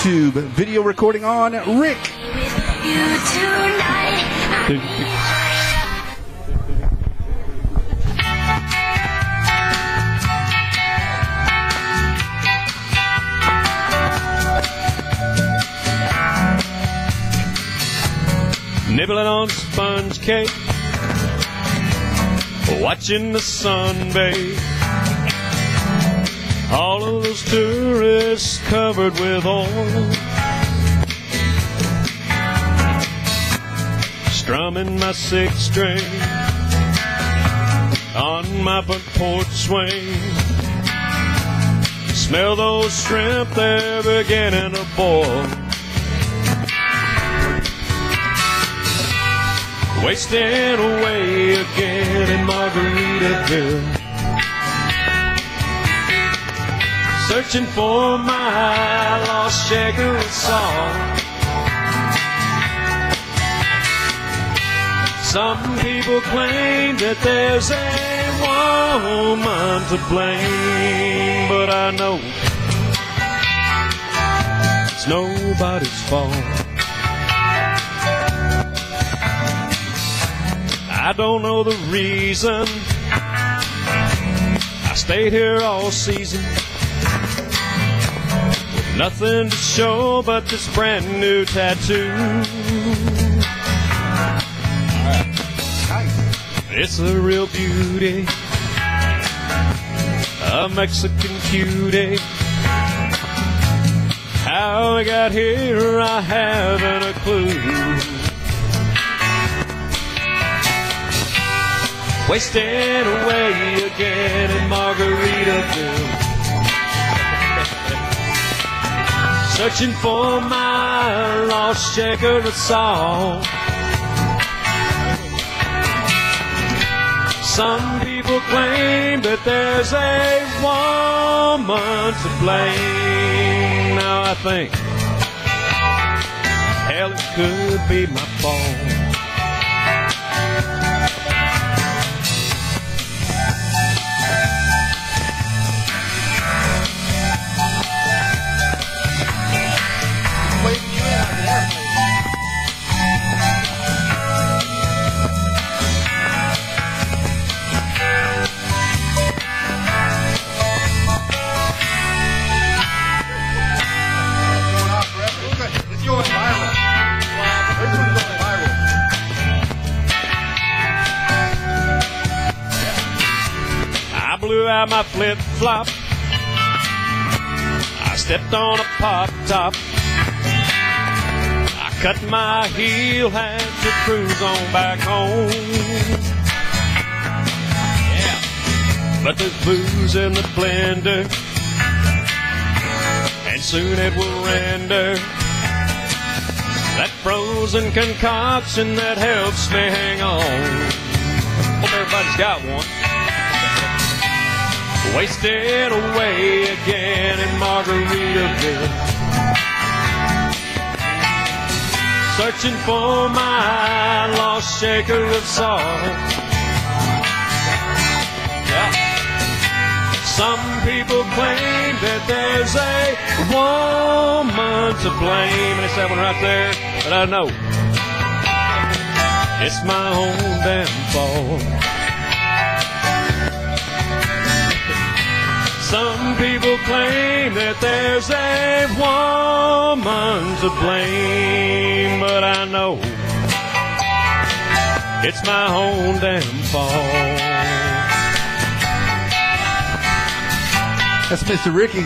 YouTube video recording on Rick. Nibbling on sponge cake, watching the sun bathe. All of those tourists covered with oil, strumming my sixth string on my front porch swing. Smell those shrimp, they're beginning to boil. Wasting away again in Margaritaville, searching for my lost shaker of salt. Some people claim that there's a woman to blame, but I know it's nobody's fault. I don't know the reason I stayed here all season, with nothing to show but this brand new tattoo. It's a real beauty, a Mexican cutie. How we got here, I haven't a clue. Wasting away again in Margaritaville, searching for my lost shaker of salt. Some people claim that there's a woman to blame. Now I think, hell, it could be my fault. I blew out my flip-flop, I stepped on a pop-top, I cut my heel, had to cruise on back home. Yeah, but there's booze in the blender, and soon it will render that frozen concoction that helps me hang on. Hope everybody's got one. Wasted away again in Margaritaville, searching for my lost shaker of salt. Yeah. Some people claim that there's a woman to blame, and it's that one right there, but I know it's my own damn fault. Some people claim that there's a woman to blame, but I know it's my own damn fault. That's Mr. Ricky.